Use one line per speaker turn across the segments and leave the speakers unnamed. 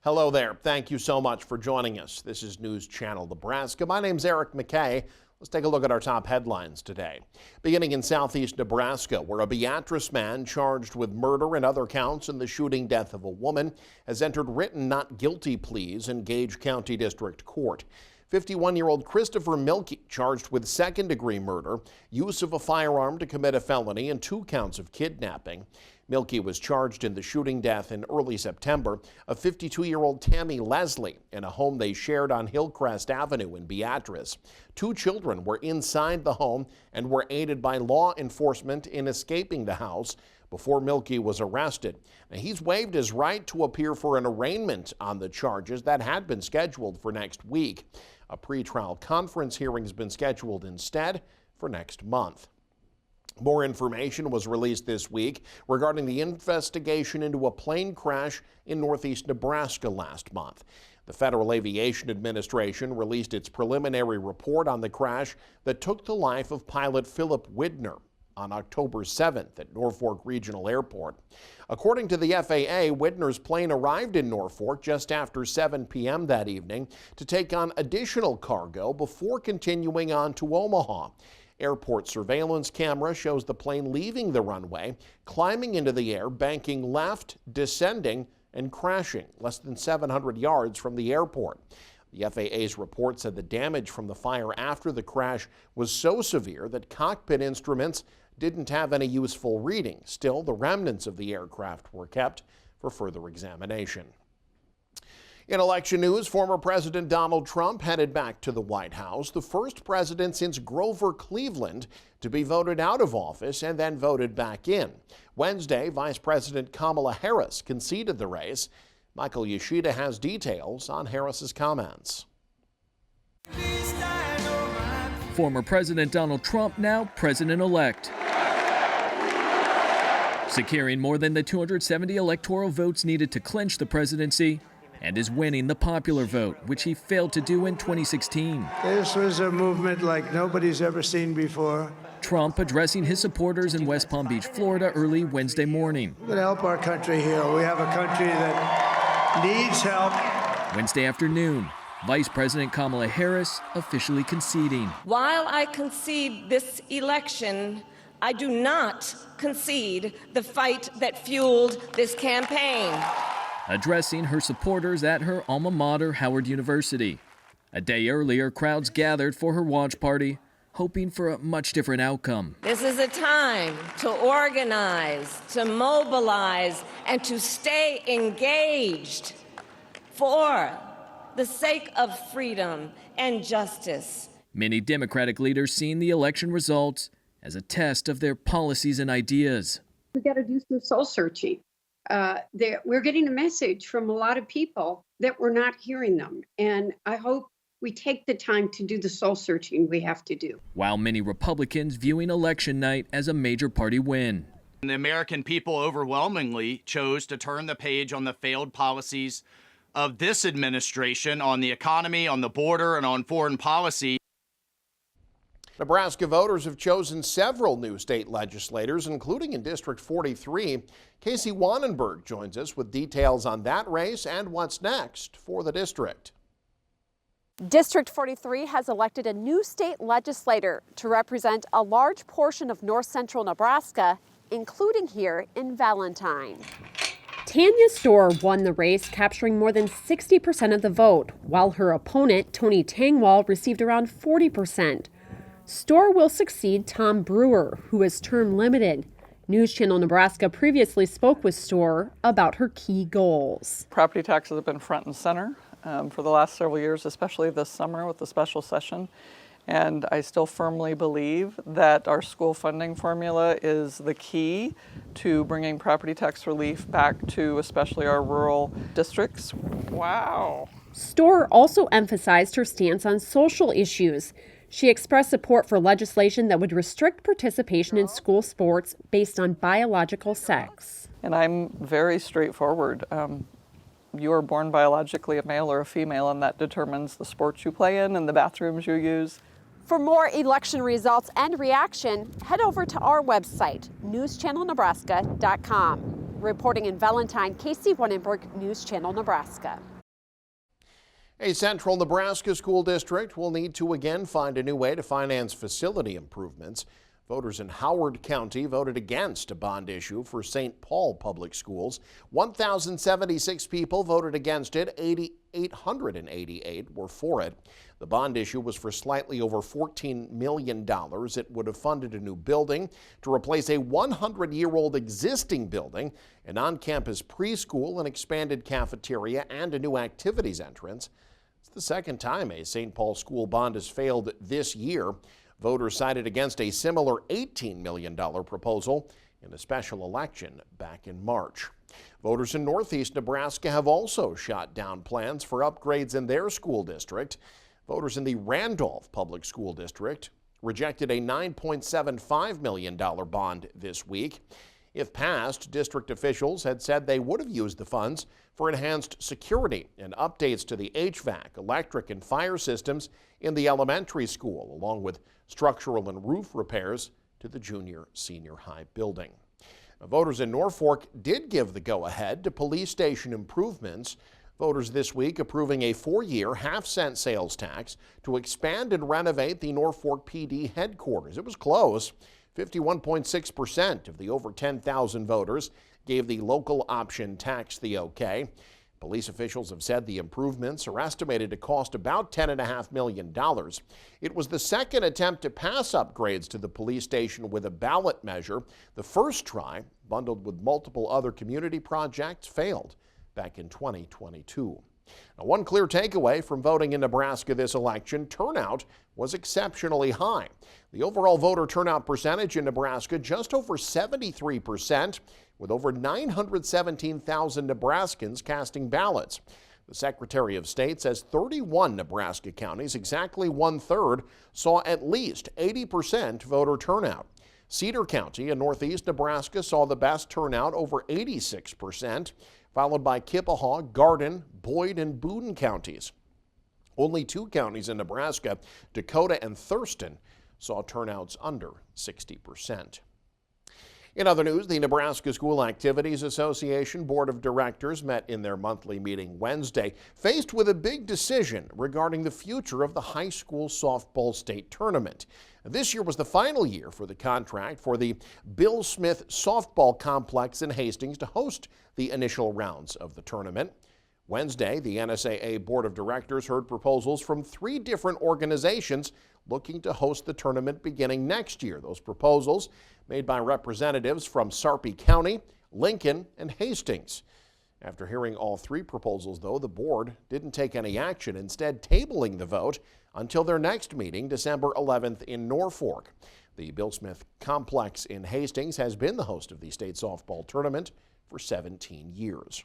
Hello there. Thank you so much for joining us. This is News Channel Nebraska. My name's Eric McKay. Let's take a look at our top headlines today. Beginning in southeast Nebraska, where a Beatrice man charged with murder and other counts in the shooting death of a woman has entered written not guilty pleas in Gage County District Court. 51-year-old Christopher Milkey charged with second-degree murder, use of a firearm to commit a felony, and 2 counts of kidnapping. Milkey was charged in the shooting death in early September of 52-year-old Tammy Leslie in a home they shared on Hillcrest Avenue in Beatrice. 2 children were inside the home and were aided by law enforcement in escaping the house before Milkey was arrested. Now, he's waived his right to appear for an arraignment on the charges that had been scheduled for next week. A pretrial conference hearing has been scheduled instead for next month. More information was released this week regarding the investigation into a plane crash in northeast Nebraska last month. The Federal Aviation Administration released its preliminary report on the crash that took the life of pilot Philip Widner on October 7th at Northfork Regional Airport. According to the FAA, Widner's plane arrived in Northfork just after 7 p.m. that evening to take on additional cargo before continuing on to Omaha. Airport surveillance camera shows the plane leaving the runway, climbing into the air, banking left, descending, and crashing less than 700 yards from the airport. The FAA's report said the damage from the fire after the crash was so severe that cockpit instruments didn't have any useful reading. Still, the remnants of the aircraft were kept for further examination. In election news, former President Donald Trump headed back to the White House, the first president since Grover Cleveland to be voted out of office and then voted back in. Wednesday, Vice President Kamala Harris conceded the race. Michael Yoshida has details on Harris's comments.
Former President Donald Trump, now president-elect. Securing more than the 270 electoral votes needed to clinch the presidency, and is winning the popular vote, which he failed to do in 2016.
This was a movement like nobody's ever seen before.
Trump addressing his supporters in West Palm Beach, Florida, early Wednesday morning.
We're going to help our country heal. We have a country that needs help.
Wednesday afternoon, Vice President Kamala Harris officially conceding.
While I concede this election, I do not concede the fight that fueled this campaign.
Addressing her supporters at her alma mater, Howard University. A day earlier, crowds gathered for her watch party, hoping for a much different outcome.
This is a time to organize, to mobilize, and to stay engaged for the sake of freedom and justice.
Many Democratic leaders seeing the election results as a test of their policies and ideas.
We got to do some soul searching. We're getting a message from a lot of people that we're not hearing them. And I hope we take the time to do the soul searching we have to do.
While many Republicans viewing election night as a major party win.
The American people overwhelmingly chose to turn the page on the failed policies of this administration on the economy, on the border, and on foreign policy.
Nebraska voters have chosen several new state legislators, including in District 43. Casey Wannenberg joins us with details on that race and what's next for the district.
District 43 has elected a new state legislator to represent a large portion of north central Nebraska, including here in Valentine.
Tanya Storr won the race, capturing more than 60% of the vote, while her opponent, Tony Tangwall, received around 40%. Storr will succeed Tom Brewer, who is term limited. News Channel Nebraska previously spoke with Storr about her key goals.
Property taxes have been front and center for the last several years, especially this summer with the special session. And I still firmly believe that our school funding formula is the key to bringing property tax relief back to especially our rural districts. Wow.
Storr also emphasized her stance on social issues. She expressed support for legislation that would restrict participation in school sports based on biological sex.
And I'm very straightforward. You are born biologically a male or a female, and that determines the sports you play in and the bathrooms you use.
For more election results and reaction, head over to our website, newschannelnebraska.com. Reporting in Valentine, Casey Wannenberg, News Channel Nebraska.
A central Nebraska school district will need to again find a new way to finance facility improvements. Voters in Howard County voted against a bond issue for St. Paul Public Schools. 1,076 people voted against it. 888 were for it. The bond issue was for slightly over $14 million. It would have funded a new building to replace a 100-year-old existing building, an on-campus preschool, an expanded cafeteria, and a new activities entrance. It's the second time a St. Paul school bond has failed this year. Voters sided against a similar $18 million proposal in a special election back in March. Voters in northeast Nebraska have also shot down plans for upgrades in their school district. Voters in the Randolph Public School District rejected a $9.75 million bond this week. If passed, district officials had said they would have used the funds for enhanced security and updates to the HVAC, electric, and fire systems in the elementary school, along with structural and roof repairs to the junior-senior high building. Now, voters in Northfork did give the go-ahead to police station improvements. Voters this week approving a 4-year half-cent sales tax to expand and renovate the Northfork PD headquarters. It was close. 51.6% of the over 10,000 voters gave the local option tax the okay. Police officials have said the improvements are estimated to cost about $10.5 million. It was the second attempt to pass upgrades to the police station with a ballot measure. The first try, bundled with multiple other community projects, failed back in 2022. Now, one clear takeaway from voting in Nebraska this election: turnout was exceptionally high. The overall voter turnout percentage in Nebraska just over 73%, with over 917,000 Nebraskans casting ballots. The Secretary of State says 31 Nebraska counties, exactly 1/3, saw at least 80% voter turnout. Cedar County in northeast Nebraska saw the best turnout, over 86%, followed by Kippahaw, Garden, Boyd, and Boone counties. Only 2 counties in Nebraska, Dakota and Thurston, saw turnouts under 60%. In other news, the Nebraska School Activities Association Board of Directors met in their monthly meeting Wednesday, faced with a big decision regarding the future of the high school softball state tournament. This year was the final year for the contract for the Bill Smith Softball Complex in Hastings to host the initial rounds of the tournament. Wednesday, the NSAA Board of Directors heard proposals from 3 different organizations looking to host the tournament beginning next year. Those proposals made by representatives from Sarpy County, Lincoln, and Hastings. After hearing all 3 proposals, though, the board didn't take any action, instead tabling the vote until their next meeting, December 11th in Northfork. The Bill Smith Complex in Hastings has been the host of the state softball tournament for 17 years.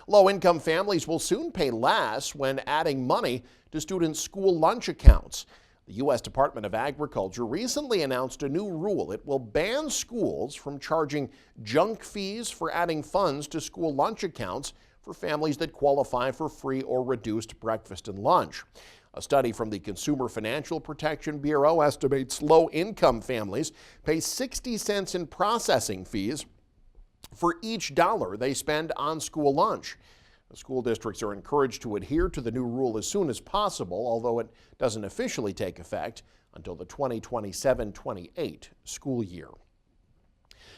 Low-income families will soon pay less when adding money to students' school lunch accounts. The U.S. Department of Agriculture recently announced a new rule. It will ban schools from charging junk fees for adding funds to school lunch accounts for families that qualify for free or reduced breakfast and lunch. A study from the Consumer Financial Protection Bureau estimates low-income families pay 60 cents in processing fees for each dollar they spend on school lunch. The school districts are encouraged to adhere to the new rule as soon as possible, although it doesn't officially take effect until the 2027-28 school year.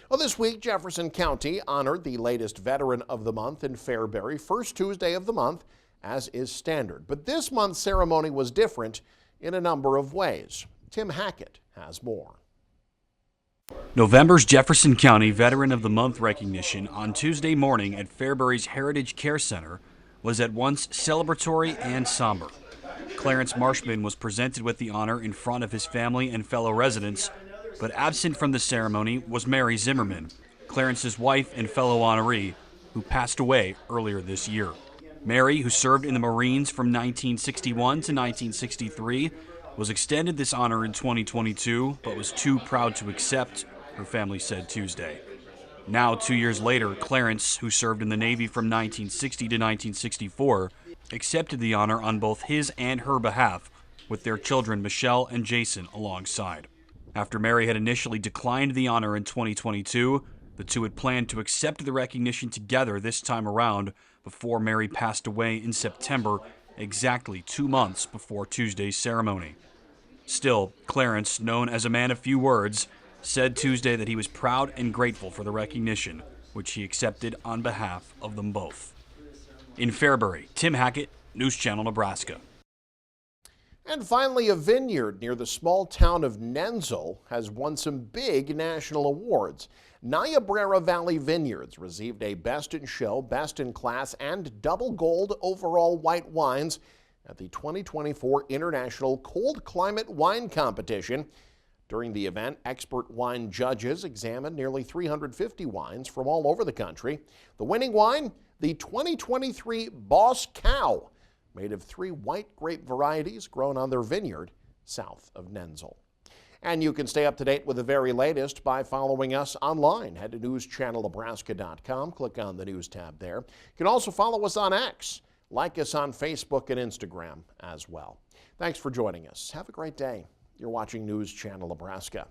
Well, this week, Jefferson County honored the latest Veteran of the Month in Fairbury, first Tuesday of the month, as is standard. But this month's ceremony was different in a number of ways. Tim Hackett has more.
November's Jefferson County Veteran of the Month recognition on Tuesday morning at Fairbury's Heritage Care Center was at once celebratory and somber. Clarence Marshman was presented with the honor in front of his family and fellow residents, but absent from the ceremony was Mary Zimmerman, Clarence's wife and fellow honoree, who passed away earlier this year. Mary, who served in the Marines from 1961 to 1963, was extended this honor in 2022, but was too proud to accept, her family said Tuesday. Now, 2 years later, Clarence, who served in the Navy from 1960 to 1964, accepted the honor on both his and her behalf, with their children Michelle and Jason alongside. After Mary had initially declined the honor in 2022, the two had planned to accept the recognition together this time around before Mary passed away in September exactly 2 months before Tuesday's ceremony. Still, Clarence, known as a man of few words, said Tuesday that he was proud and grateful for the recognition, which he accepted on behalf of them both. In Fairbury, Tim Hackett, News Channel, Nebraska.
And finally, a vineyard near the small town of Nenzel has won some big national awards. Niobrara Valley Vineyards received a Best in Show, Best in Class, and Double Gold overall white wines at the 2024 International Cold Climate Wine Competition. During the event, expert wine judges examined nearly 350 wines from all over the country. The winning wine, the 2023 Boss Cow, made of 3 white grape varieties grown on their vineyard south of Nenzel. And you can stay up to date with the very latest by following us online. Head to newschannelnebraska.com, click on the News tab there. You can also follow us on X, like us on Facebook and Instagram as well. Thanks for joining us. Have a great day. You're watching News Channel Nebraska.